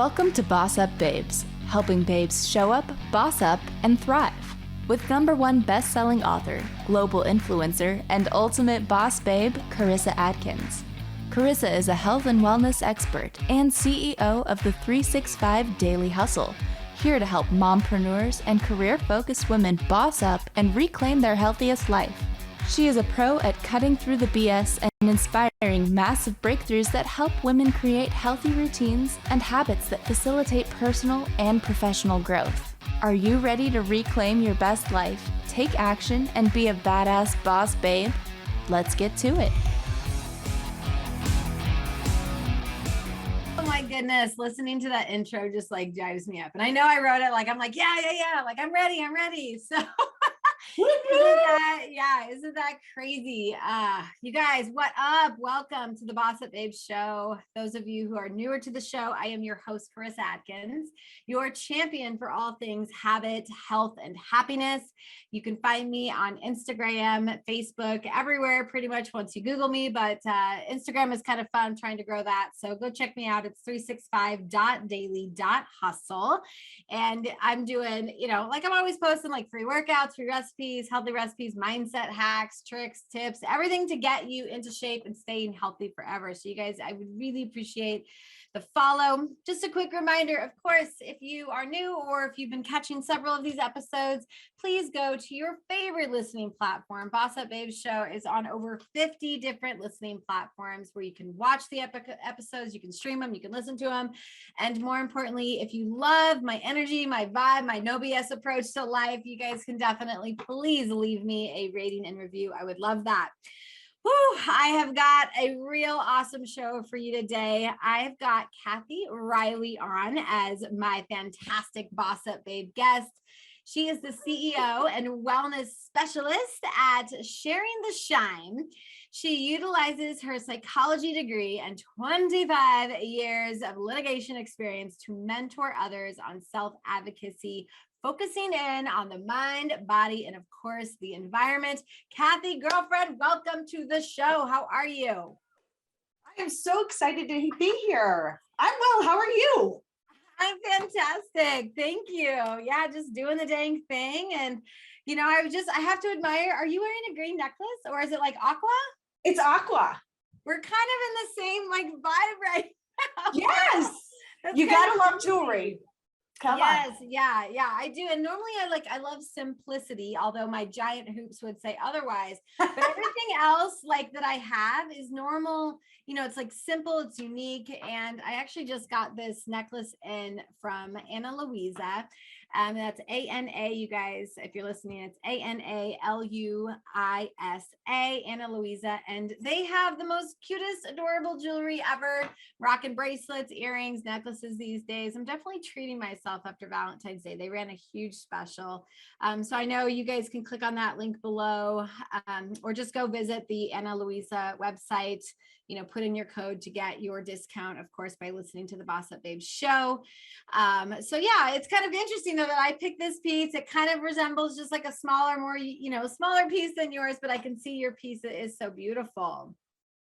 Welcome to BossUp Babes, helping babes show up, boss up, and thrive. With #1 best-selling author, global influencer, and ultimate boss babe, Carissa Adkins. Carissa is a health and wellness expert and CEO of the 365 Daily Hustle, here to help mompreneurs and career-focused women boss up and reclaim their healthiest life. She is a pro at cutting through the BS and inspiring massive breakthroughs that help women create healthy routines and habits that facilitate personal and professional growth. Are you ready to reclaim your best life, take action, and be a badass boss babe? Let's get to it. Oh my goodness, listening to that intro just like drives me up. And I know I wrote it like, I'm like, yeah, like I'm ready. So isn't that crazy? You guys, what up? Welcome to the BossUp Babes show. Those of you who are newer to the show, I am your host, Carissa Adkins, your champion for all things habit, health, and happiness. You can find me on Instagram, Facebook, everywhere pretty much once you Google me, but Instagram is kind of fun. I'm trying to grow that. So go check me out. It's 365.daily.hustle. And I'm doing, like I'm always posting like free workouts, free recipes, healthy recipes, mindset hacks, tricks, tips, everything to get you into shape and staying healthy forever. So you guys, I would really appreciate the follow. Just a quick reminder, of course, if you are new or if you've been catching several of these episodes, please go to your favorite listening platform. BossUp Babes show is on over 50 different listening platforms where you can watch the episodes, you can stream them, you can listen to them. And more importantly, if you love my energy, my vibe, my no BS approach to life, you guys can definitely please leave me a rating and review. I would love that. Whew, I have got a real awesome show for you today. I've got Cathy Reilly on as my fantastic BossUp Babe guest. She is the CEO and wellness specialist at Sharing the Shine. She utilizes her psychology degree and 25 years of litigation experience to mentor others on self-advocacy, focusing in on the mind, body, and of course, the environment. Cathy, girlfriend, welcome to the show. How are you? I am so excited to be here. I'm well. How are you? I'm fantastic. Thank you. Yeah, just doing the dang thing. And, I have to admire, are you wearing a green necklace or is it like aqua? It's aqua. We're kind of in the same vibe right now. Yes. You gotta love jewelry. Come on. Yeah, I do. And normally I love simplicity, although my giant hoops would say otherwise. But everything else that I have is normal. It's simple, it's unique. And I actually just got this necklace in from Ana Luisa. That's ANA, you guys, if you're listening, it's ANALUISA, Ana Luisa. And they have the most cutest, adorable jewelry ever, rocking bracelets, earrings, necklaces these days. I'm definitely treating myself after Valentine's Day. They ran a huge special. So I know you guys can click on that link below or just go visit the Ana Luisa website, put in your code to get your discount, of course, by listening to the BossUp Babes show. So yeah, it's kind of interesting though that I picked this piece. It kind of resembles just like a smaller, more, smaller piece than yours, but I can see your piece is so beautiful.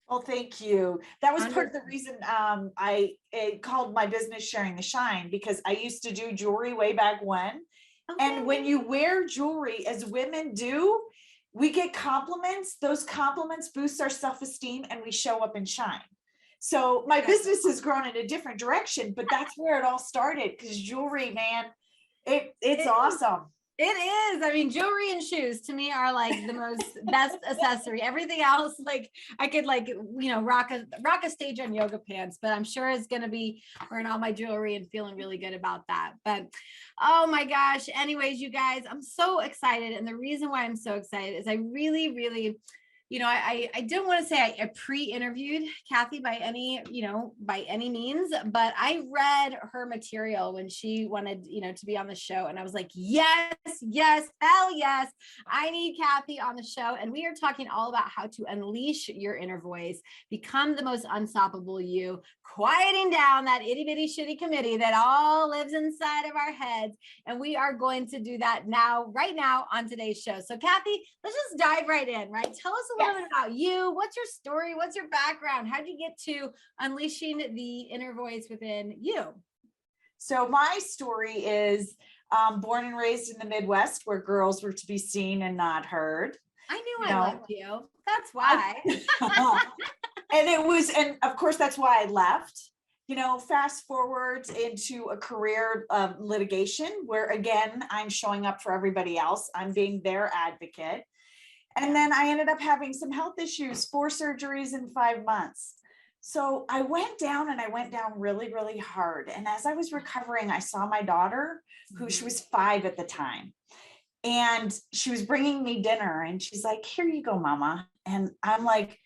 Well, thank you. That was part of the reason I called my business Sharing the Shine, because I used to do jewelry way back when. Okay. And when you wear jewelry, as women do, we get compliments. Those compliments boost our self-esteem and we show up and shine. So my business has grown in a different direction, but that's where it all started, because jewelry, man, it's awesome. It is. I mean, jewelry and shoes to me are like the most best accessory. Everything else, I could rock a stage on yoga pants, but I'm sure it's going to be wearing all my jewelry and feeling really good about that. But oh my gosh. Anyways, you guys, I'm so excited. And the reason why I'm so excited is I really, really, I didn't want to say I pre-interviewed Cathy by any means, but I read her material when she wanted, to be on the show. And I was like, yes, hell yes. I need Cathy on the show. And we are talking all about how to unleash your inner voice, become the most unstoppable you, quieting down that itty bitty shitty committee that all lives inside of our heads. And we are going to do that right now on today's show. So Cathy, let's just dive right in, right? Tell us a little bit about you. What's your story? What's your background? How did you get to unleashing the inner voice within you? So my story is born and raised in the Midwest, where girls were to be seen and not heard. I knew I loved you. That's why. And of course, that's why I left. Fast forward into a career of litigation, where again, I'm showing up for everybody else. I'm being their advocate. And then I ended up having some health issues, 4 surgeries in 5 months. So I went down really, really hard. And as I was recovering, I saw my daughter, she was 5 at the time. And she was bringing me dinner and she's like, here you go, mama. And I'm like,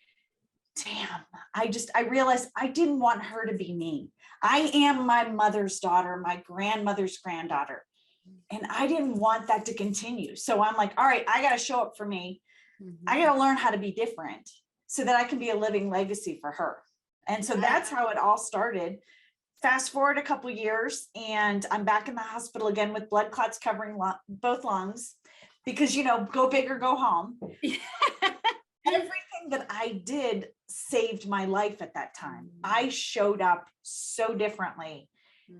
damn, I realized I didn't want her to be me. I am my mother's daughter, my grandmother's granddaughter. And I didn't want that to continue. So I'm like, all right, I got to show up for me. I got to learn how to be different so that I can be a living legacy for her. And so that's how it all started. Fast forward a couple of years and I'm back in the hospital again with blood clots covering both lungs because, go big or go home. Everything that I did saved my life at that time. I showed up so differently.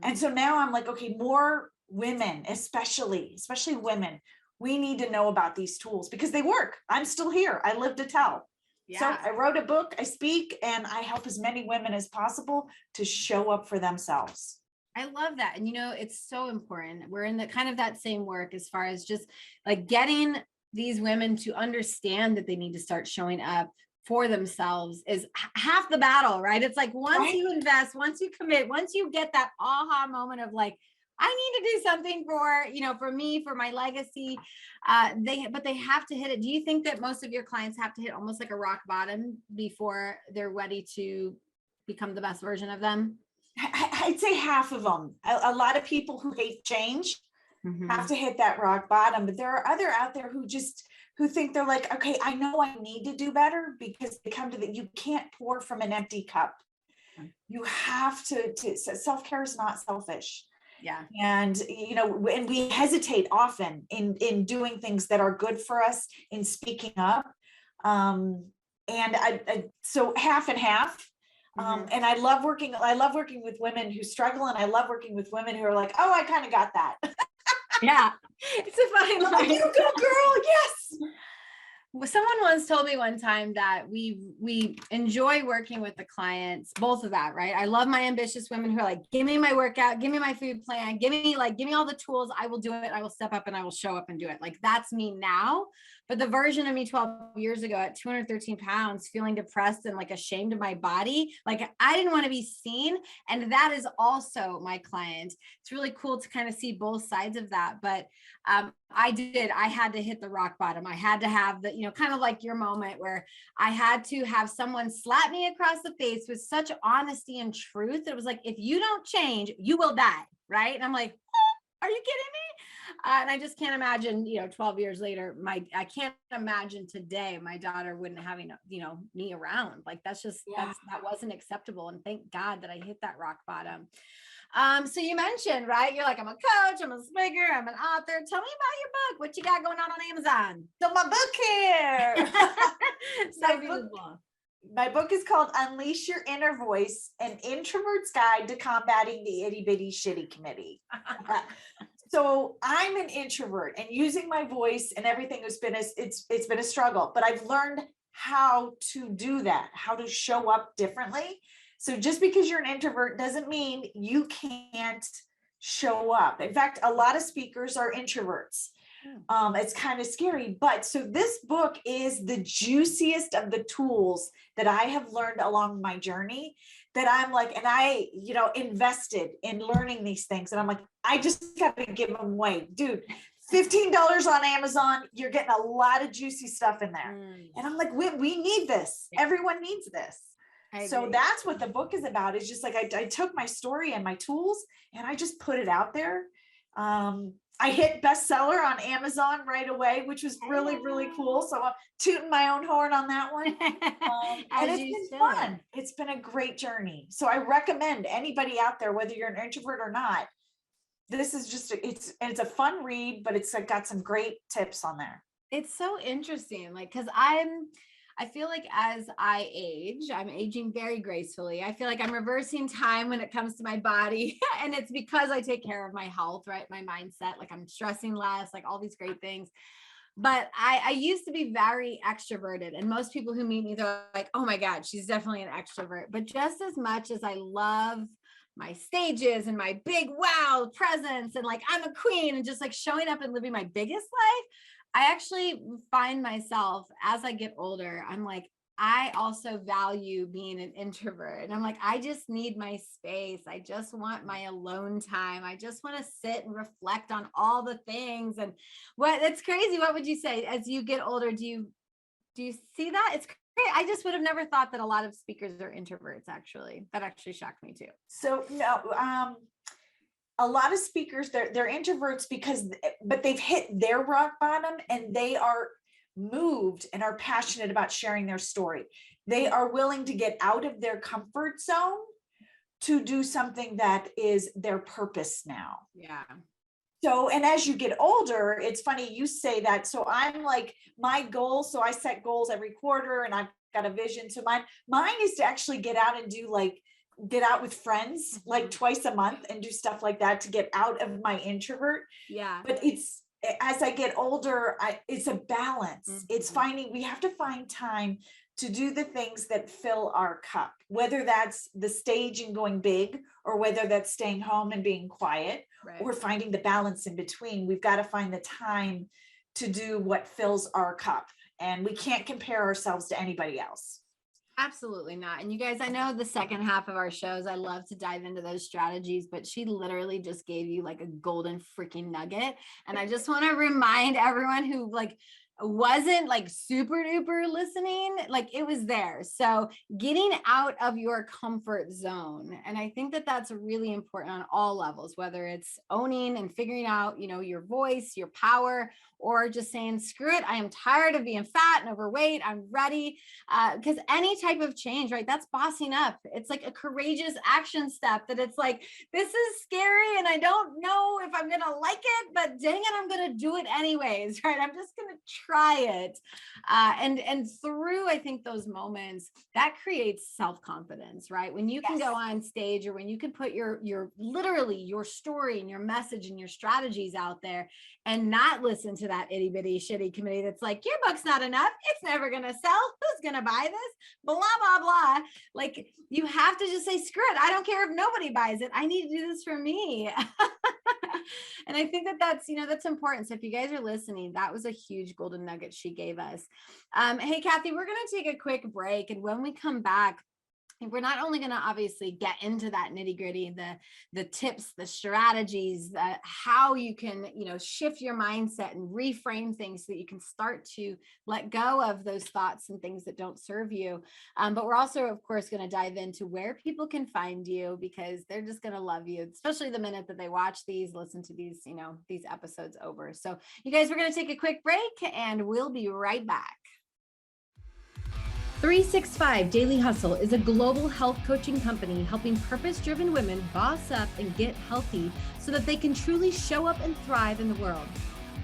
And so now I'm like, okay, more women, especially women, we need to know about these tools because they work. I'm still here. I live to tell. Yeah. So I wrote a book, I speak, and I help as many women as possible to show up for themselves. I love that. And it's so important. We're in the kind of that same work as far as just like getting these women to understand that they need to start showing up for themselves is half the battle, right? It's like once you invest, once you commit, once you get that aha moment of like, I need to do something for me, for my legacy. But they have to hit it. Do you think that most of your clients have to hit almost like a rock bottom before they're ready to become the best version of them? I'd say half of them. A lot of people who hate change have to hit that rock bottom, but there are other out there who think they're like, okay, I know I need to do better because they come to you can't pour from an empty cup. You have to self-care is not selfish. Yeah. And, and we hesitate often in doing things that are good for us, in speaking up. So half and half. And I love working with women who struggle, and I love working with women who are like, oh, I kind of got that. Yeah. It's a fine line. You go, girl. Yes. Someone once told me one time that we enjoy working with the clients, both of that, right? I love my ambitious women who are like, give me my workout, give me my food plan, give me all the tools. I will do it. I will step up and I will show up and do it. Like that's me now. But the version of me 12 years ago at 213 pounds, feeling depressed and like ashamed of my body, like I didn't want to be seen. And that is also my client. It's really cool to kind of see both sides of that. But I had to hit the rock bottom. I had to have the, kind of like your moment where I had to have someone slap me across the face with such honesty and truth. It was like, if you don't change, you will die. Right. And I'm like, are you kidding me? And I just can't imagine, 12 years later, I can't imagine today my daughter wouldn't having, me around. Like that wasn't acceptable. And thank God that I hit that rock bottom. So you mentioned, right? You're like, I'm a coach, I'm a speaker, I'm an author. Tell me about your book. What you got going on Amazon? So my book here. My book is called Unleash Your Inner Voice, an Introvert's Guide to Combating the Itty Bitty Shitty Committee. So I'm an introvert, and using my voice and everything has been it's been a struggle, but I've learned how to do that, how to show up differently. So just because you're an introvert doesn't mean you can't show up. In fact, a lot of speakers are introverts. It's kind of scary, but so this book is the juiciest of the tools that I have learned along my journey, that I'm like, and I, invested in learning these things. And I'm like, I just got to give them away, dude. $15 on Amazon. You're getting a lot of juicy stuff in there. And I'm like, we need this. Everyone needs this. So that's what the book is about. It's just like, I took my story and my tools and I just put it out there. I hit bestseller on Amazon right away, which was really, really cool. So I'm tooting my own horn on that one. And it's been fun. It's been a great journey. So I recommend anybody out there, whether you're an introvert or not, this is just, it's a fun read, but it's got some great tips on there. It's so interesting. Like, cause I feel like as I age, I'm aging very gracefully. I feel like I'm reversing time when it comes to my body. And it's because I take care of my health, right? My mindset, like I'm stressing less, like all these great things. But I used to be very extroverted, and most people who meet me, they're like, oh my God, she's definitely an extrovert. But just as much as I love my stages and my big wow presence and like I'm a queen and just like showing up and living my biggest life, I actually find myself as I get older, I'm like, I also value being an introvert. And I'm like, I just need my space. I just want my alone time. I just want to sit and reflect on all the things. And what it's crazy. What would you say as you get older? Do you see that? It's crazy. I just would have never thought that a lot of speakers are introverts, actually. That actually shocked me too. So no, a lot of speakers, they're introverts but they've hit their rock bottom and they are moved and are passionate about sharing their story. They are willing to get out of their comfort zone to do something that is their purpose now. Yeah. So, and as you get older, it's funny you say that. So I'm like, my goal, so I set goals every quarter and I've got a vision. So mine is to actually get out and get out with friends like twice a month and do stuff like that to get out of my introvert. Yeah. But as I get older, it's a balance. It's we have to find time to do the things that fill our cup, whether that's the stage and going big, or whether that's staying home and being quiet, right, or finding the balance in between. We've got to find the time to do what fills our cup, and we can't compare ourselves to anybody else. Absolutely not. And you guys, I know the second half of our shows, I love to dive into those strategies, but she literally just gave you like a golden freaking nugget. And I just want to remind everyone who like wasn't like super duper listening, like it was there. So getting out of your comfort zone. And I think that that's really important on all levels, whether it's owning and figuring out, you know, your voice, your power, or just saying, screw it, I am tired of being fat and overweight. I'm ready. Because any type of change, right? That's bossing up. It's like a courageous action step that it's like, this is scary and I don't know if I'm going to like it, but dang it, I'm going to do it anyways, right? I'm just going to try it. And through, I think those moments that creates self-confidence, right? When you can go on stage, or when you can put your literally your story and your message and your strategies out there and not listen to that itty bitty shitty committee that's like, your book's not enough, it's never gonna sell, who's gonna buy this, blah blah blah. Like, you have to just say, screw it, I don't care if nobody buys it, I need to do this for me. And I think that that's, you know, that's important. So if you guys are listening, that was a huge golden nugget she gave us. Hey Cathy, we're gonna take a quick break, and when we come back, we're not only going to obviously get into that nitty gritty, the tips, the strategies, how you can, you know, shift your mindset and reframe things so that you can start to let go of those thoughts and things that don't serve you. But we're also, of course, going to dive into where people can find you, because they're just going to love you, especially the minute that they watch these, listen to these, you know, these episodes over. So you guys, we're going to take a quick break and we'll be right back. 365 Daily Hustle is a global health coaching company helping purpose-driven women boss up and get healthy so that they can truly show up and thrive in the world.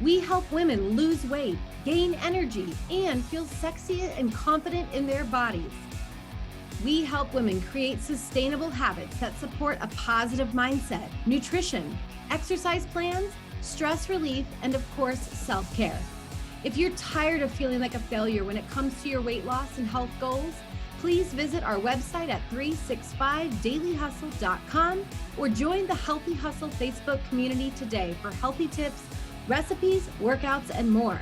We help women lose weight, gain energy, and feel sexy and confident in their bodies. We help women create sustainable habits that support a positive mindset, nutrition, exercise plans, stress relief, and of course, self-care. If you're tired of feeling like a failure when it comes to your weight loss and health goals, please visit our website at 365dailyhustle.com or join the Healthy Hustle Facebook community today for healthy tips, recipes, workouts, and more.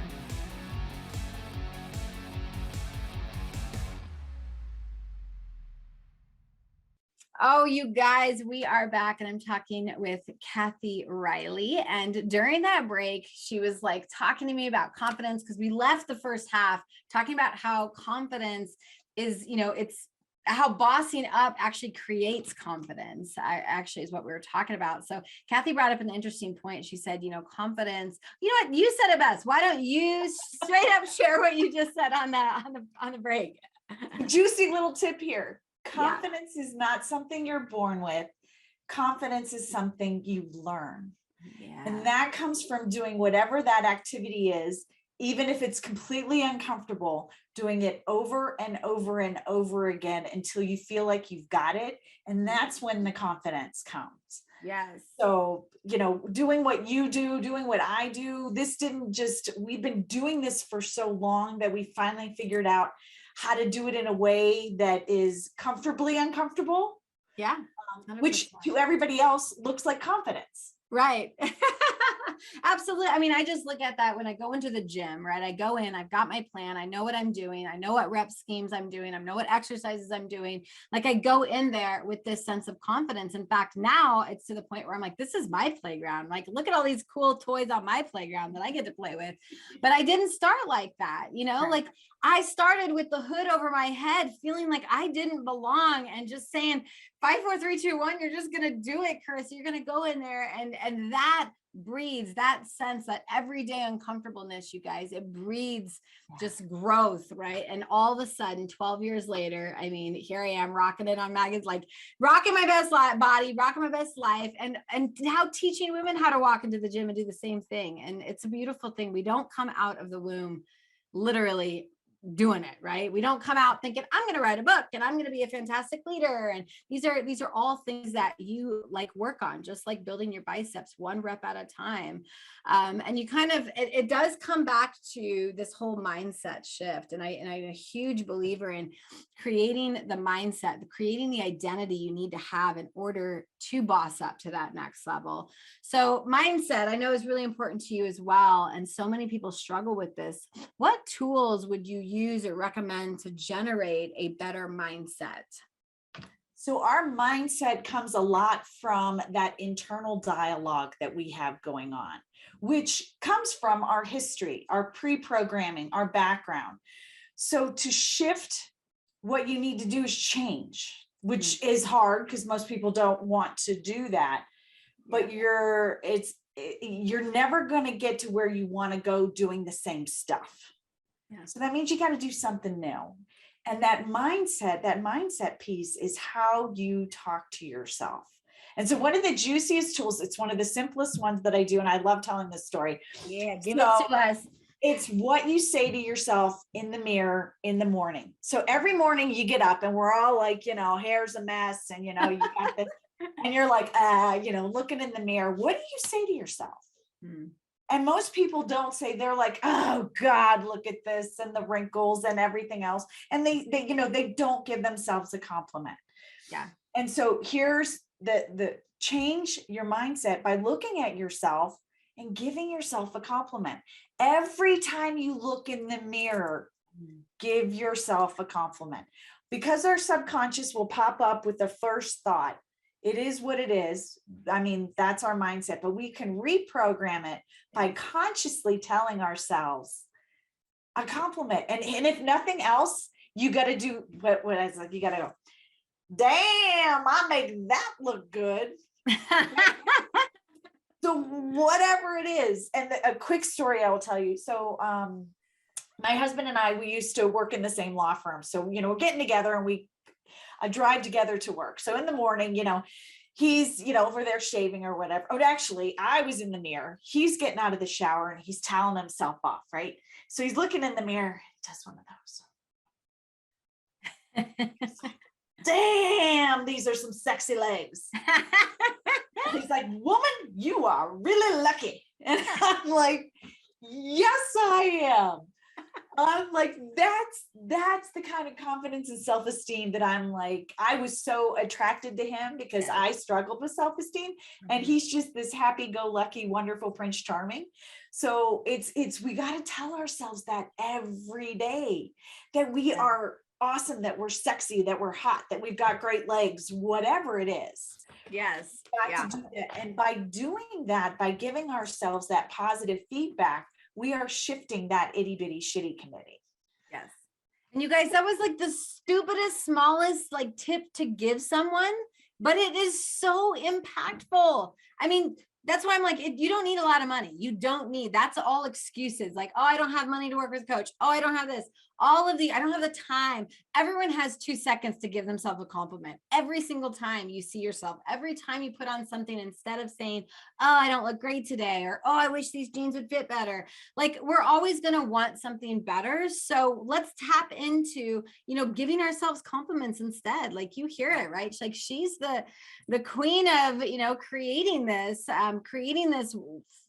Oh, you guys, we are back, and I'm talking with Cathy Reilly. And during that break, she was like talking to me about confidence, because we left the first half talking about how confidence is, you know, it's how bossing up actually creates confidence, actually is what we were talking about. So Cathy brought up an interesting point. She said, you know, confidence, you know what, you said it best. Why don't you straight up share what you just said on the break? Juicy little tip here. Confidence is not something you're born with. Confidence is something you learn. Yeah. And that comes from doing whatever that activity is even if it's completely uncomfortable, doing it over and over and over again until you feel like you've got it. And that's when the confidence comes. Yes. So, doing what you do, doing what I do, we've been doing this for so long that we finally figured out how to do it in a way that is comfortably uncomfortable. Yeah. Which to everybody else looks like confidence. Right. Absolutely. I mean, I just look at that when I go into the gym, right? I go in, I've got my plan. I know what I'm doing. I know what rep schemes I'm doing. I know what exercises I'm doing. Like I go in there with this sense of confidence. In fact, now it's to the point where I'm like, this is my playground. Like, look at all these cool toys on my playground that I get to play with. But I didn't start like that, Right. like I started with the hood over my head, feeling like I didn't belong and just saying 5, 4, 3, 2, 1, you're just going to do it, Carissa. You're going to go in there. And that breeds that sense, that everyday uncomfortableness, you guys, it breeds just growth, right? And all of a sudden, 12 years later, I mean, here I am rocking it on magazines, like rocking my best body, rocking my best life, and now teaching women how to walk into the gym and do the same thing. And it's a beautiful thing. We don't come out of the womb literally doing it, right? We don't come out thinking I'm going to write a book and I'm going to be a fantastic leader. And these are all things that you like work on, just like building your biceps one rep at a time. And you kind of, it does come back to this whole mindset shift. And I'm a huge believer in creating the mindset, creating the identity you need to have in order to boss up to that next level. So mindset, I know, is really important to you as well. And so many people struggle with this. What tools would you use or recommend to generate a better mindset? So our mindset comes a lot from that internal dialogue that we have going on, which comes from our history, our pre-programming, our background. So to shift, what you need to do is change, which is hard because most people don't want to do that. But you're never going to get to where you want to go doing the same stuff. Yeah. So that means you got to do something new. And that mindset piece is how you talk to yourself. And so one of the juiciest tools, it's one of the simplest ones that I do, and I love telling this story. Yeah, give it to us. It's what you say to yourself in the mirror in the morning. So every morning you get up and we're all like, hair's a mess and, you got this, and you're like, looking in the mirror. What do you say to yourself? And most people don't say, they're like, oh God, look at this and the wrinkles and everything else. And they don't give themselves a compliment. Yeah. And so here's the change your mindset by looking at yourself and giving yourself a compliment. Every time you look in the mirror, give yourself a compliment, because our subconscious will pop up with the first thought. It is what it is. I mean, that's our mindset, but we can reprogram it by consciously telling ourselves a compliment. And if nothing else, you got to do what I was like, you got to go, damn, I make that look good. So whatever it is. And a quick story I will tell you. So my husband and I, we used to work in the same law firm. So, we're getting together and I drive together to work. So in the morning, he's, over there shaving or whatever. Oh, actually, I was in the mirror. He's getting out of the shower and he's toweling himself off, right? So he's looking in the mirror. He does one of those. Like, damn, these are some sexy legs. He's like, woman, you are really lucky. And I'm like, yes, I am. I'm like, that's the kind of confidence and self-esteem that I'm like, I was so attracted to him because I struggled with self-esteem, and he's just this happy-go-lucky, wonderful Prince Charming. So we got to tell ourselves that every day, that we are awesome, that we're sexy, that we're hot, that we've got great legs, whatever it is. Yes. To do that. And by doing that, by giving ourselves that positive feedback, we are shifting that itty bitty shitty committee. Yes. And you guys, that was like the stupidest, smallest tip to give someone, but it is so impactful. I mean, that's why I'm like, you don't need a lot of money. You don't need, that's all excuses. Like, oh, I don't have money to work with a coach. Oh, I don't have this. I don't have the time. Everyone has 2 seconds to give themselves a compliment. Every single time you see yourself, every time you put on something, instead of saying, oh, I don't look great today, or, oh, I wish these jeans would fit better. Like, we're always going to want something better. So let's tap into, giving ourselves compliments instead. Like, you hear it, right? Like, she's the queen of, creating this,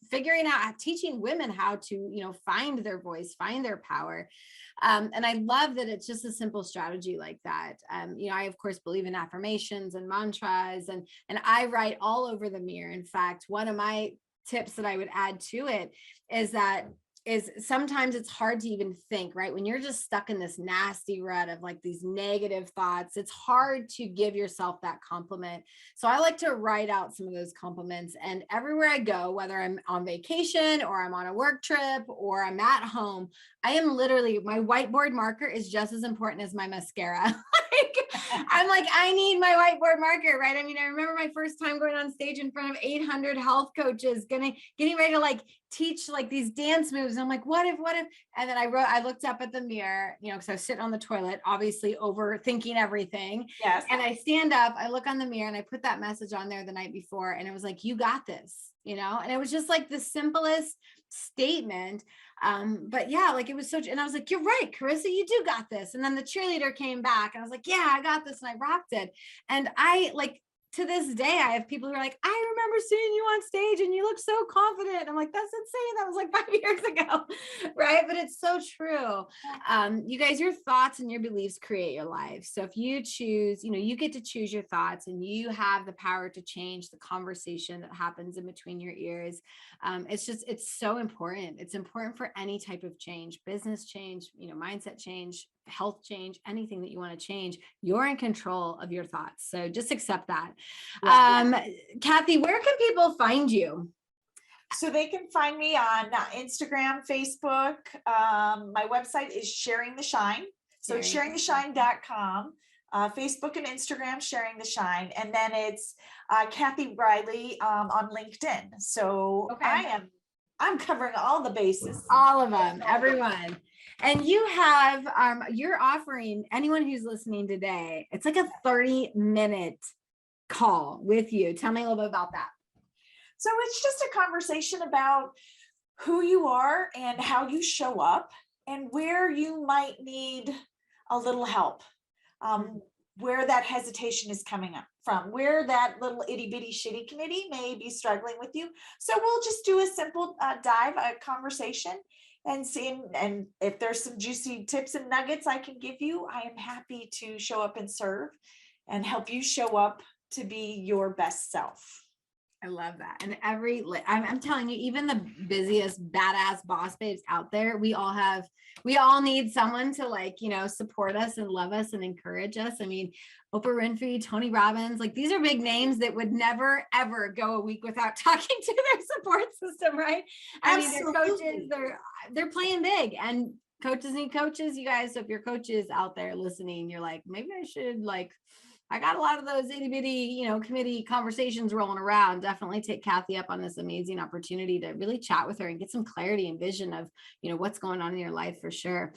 figuring out, teaching women how to, find their voice, find their power. And I love that it's just a simple strategy like that. I, of course, believe in affirmations and mantras, and I write all over the mirror. In fact, one of my tips that I would add to it is sometimes it's hard to even think, right? When you're just stuck in this nasty rut of like these negative thoughts, it's hard to give yourself that compliment. So I like to write out some of those compliments, and everywhere I go, whether I'm on vacation or I'm on a work trip or I'm at home, I am literally, my whiteboard marker is just as important as my mascara. I'm like, I need my whiteboard marker, right? I mean, I remember my first time going on stage in front of 800 health coaches, getting ready to like teach like these dance moves. And I'm like, what if, and then I looked up at the mirror, because I was sitting on the toilet, obviously overthinking everything. Yes. And I stand up, I look on the mirror, and I put that message on there the night before. And it was like, you got this, and it was just like the simplest statement. But yeah, like it was and I was like, you're right, Carissa, you do got this. And then the cheerleader came back and I was like, yeah, I got this. And I rocked it. And I like, to this day, I have people who are like, I remember seeing you on stage and you look so confident. I'm like, that's insane. That was like 5 years ago. Right. But it's so true. You guys, your thoughts and your beliefs create your life. So if you choose, you get to choose your thoughts, and you have the power to change the conversation that happens in between your ears. It's so important. It's important for any type of change, business change, mindset change, health change, anything that you want to change. You're in control of your thoughts. So just accept that. Yeah. Cathy, where can people find you? So they can find me on Instagram, Facebook. My website is Sharing the Shine. So it's sharingtheshine.com. Facebook and Instagram, Sharing the Shine. And then it's Cathy Reilly on LinkedIn. So okay. I'm covering all the bases. All of them, everyone. And you have, you're offering anyone who's listening today, it's like a 30-minute call with you. Tell me a little bit about that. So it's just a conversation about who you are and how you show up and where you might need a little help, where that hesitation is coming up from, where that little itty bitty shitty committee may be struggling with you. So we'll just do a simple a conversation and see, and if there's some juicy tips and nuggets I can give you, I am happy to show up and serve and help you show up to be your best self. I love that. And I'm telling you, even the busiest badass boss babes out there, we all need someone to support us and love us and encourage us. I mean, Oprah Winfrey, Tony Robbins, like these are big names that would never, ever go a week without talking to their support system, right? I mean, they're coaches, they're playing big, and coaches need coaches, you guys. So if your coach is out there listening, you're like, maybe I should I got a lot of those itty bitty, committee conversations rolling around. Definitely take Cathy up on this amazing opportunity to really chat with her and get some clarity and vision of, what's going on in your life for sure.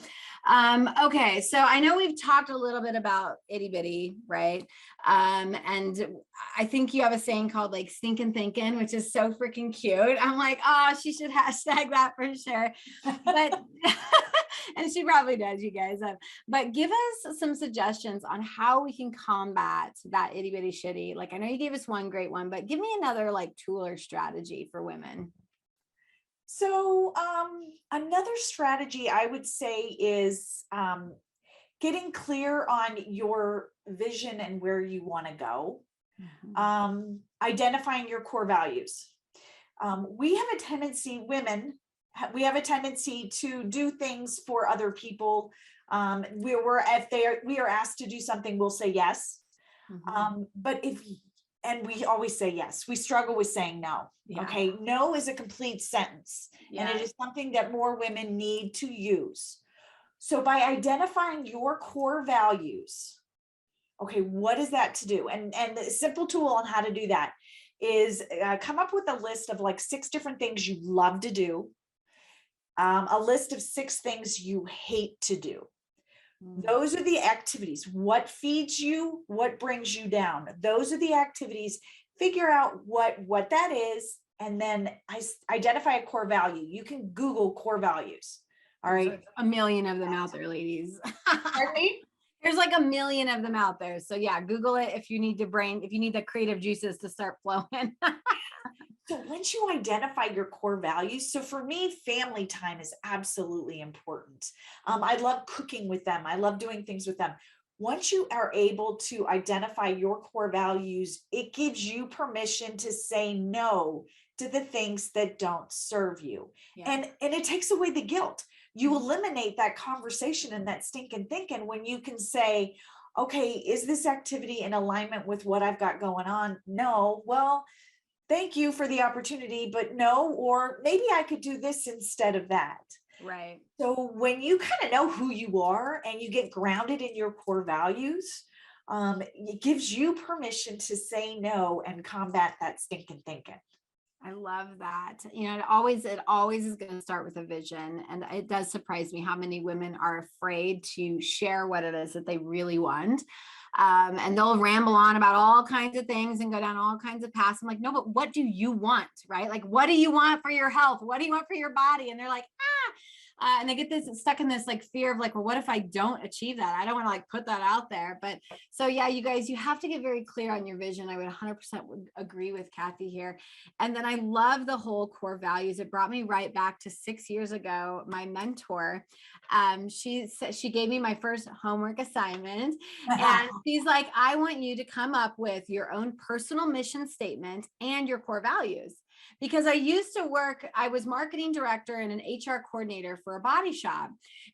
Okay. So I know we've talked a little bit about itty bitty, right? And I think you have a saying called stinking thinking, which is so freaking cute. I'm like, oh, she should hashtag that for sure. But and she probably does, you guys. But give us some suggestions on how we can combat that itty bitty shitty. I know you gave us one great one, but give me another tool or strategy for women. So another strategy I would say is getting clear on your vision and where you want to go. Mm-hmm. Identifying your core values. We have a tendency, women, we have a tendency to do things for other people. We are asked to do something, we'll say yes. Mm-hmm. And we always say yes. We struggle with saying no. Yeah. Okay. No is a complete sentence. Yeah. And it is something that more women need to use. So by identifying your core values, okay, what is that to do? And the simple tool on how to do that is come up with a list of like 6 different things you love to do, a list of 6 things you hate to do. Those are the activities. What feeds you? What brings you down? Those are the activities. Figure out what that is, and then identify a core value. You can Google core values. All right. A million of them out there, ladies. There's like a million of them out there. So yeah, Google it if you need the creative juices to start flowing. So once you identify your core values, so for me, family time is absolutely important. I love cooking with them. I love doing things with them. Once you are able to identify your core values, it gives you permission to say no to the things that don't serve you. Yeah. And it takes away the guilt. You eliminate that conversation and that stinking thinking when you can say, okay, is this activity in alignment with what I've got going on? No. Well, thank you for the opportunity, but no, or maybe I could do this instead of that. Right. So when you kind of know who you are and you get grounded in your core values, it gives you permission to say no and combat that stinking thinking. I love that. It always is going to start with a vision. And it does surprise me how many women are afraid to share what it is that they really want. And they'll ramble on about all kinds of things and go down all kinds of paths. I'm like, no, but what do you want? Right? Like, what do you want for your health? What do you want for your body? And they're like, and they get stuck in this like fear of like, well, what if I don't achieve that? I don't want to like put that out there. But so yeah, you guys, you have to get very clear on your vision. I would 100% would agree with Cathy here. And then I love the whole core values. It brought me right back to 6 years ago. My mentor, she gave me my first homework assignment, and she's like, I want you to come up with your own personal mission statement and your core values. Because I was marketing director and an HR coordinator for a body shop.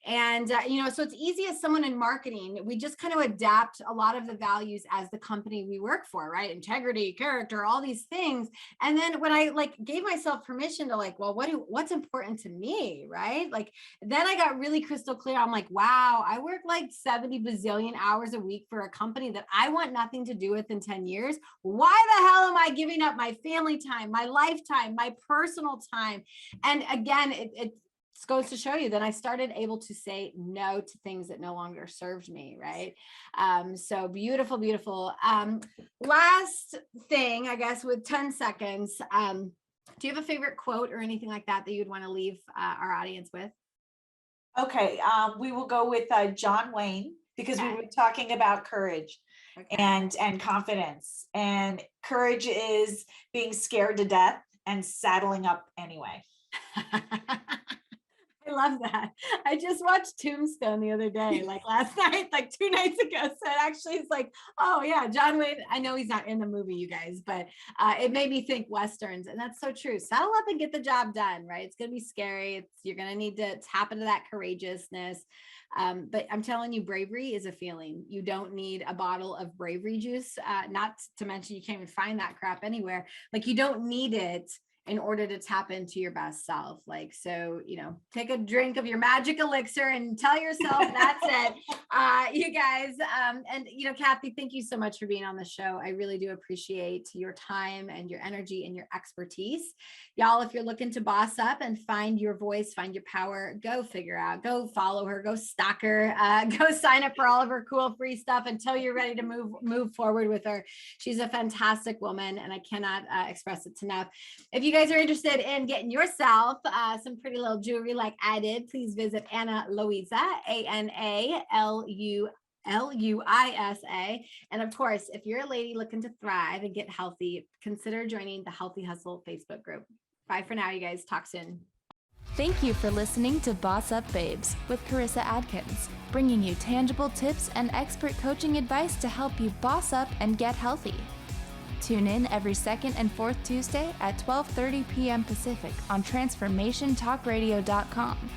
And, so it's easy as someone in marketing, we just kind of adapt a lot of the values as the company we work for, right? Integrity, character, all these things. And then when I like gave myself permission to like, well, what's important to me, right? Like, then I got really crystal clear. I'm like, wow, I work like 70 bazillion hours a week for a company that I want nothing to do with in 10 years. Why the hell am I giving up my family time, my lifetime, my personal time? And again, it goes to show you that I started able to say no to things that no longer served me, right? So beautiful, beautiful. Last thing, I guess, with 10 seconds, do you have a favorite quote or anything like that you'd want to leave our audience with? Okay, we will go with John Wayne, because we were talking about courage. Okay. And confidence. And courage is being scared to death and saddling up anyway. I love that. I just watched Tombstone the other day, like last night, like 2 nights ago. So actually it's like, oh yeah, John Wayne. I know he's not in the movie, you guys, but it made me think Westerns. And that's so true. Saddle up and get the job done, right? It's going to be scary. You're going to need to tap into that courageousness. But I'm telling you, bravery is a feeling. You don't need a bottle of bravery juice. Not to mention you can't even find that crap anywhere. Like, you don't need it in order to tap into your best self. Like, so, take a drink of your magic elixir and tell yourself that's it. You guys, and Cathy, thank you so much for being on the show. I really do appreciate your time and your energy and your expertise. Y'all, if you're looking to boss up and find your voice, find your power, go follow her, go stalk her, go sign up for all of her cool free stuff until you're ready to move forward with her. She's a fantastic woman, and I cannot express it enough. If you guys are interested in getting yourself some pretty little jewelry like I did, please visit Ana Luisa, AnaLuisa. And of course, if you're a lady looking to thrive and get healthy, consider joining the Healthy Hustle Facebook group. Bye for now, you guys. Talk soon. Thank you for listening to BossUp Babes with Carissa Adkins, bringing you tangible tips and expert coaching advice to help you boss up and get healthy. Tune in every second and fourth Tuesday at 12:30 p.m. Pacific on TransformationTalkRadio.com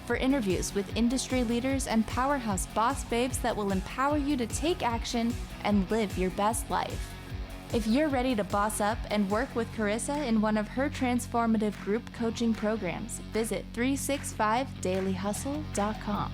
for interviews with industry leaders and powerhouse boss babes that will empower you to take action and live your best life. If you're ready to boss up and work with Carissa in one of her transformative group coaching programs, visit 365dailyhustle.com.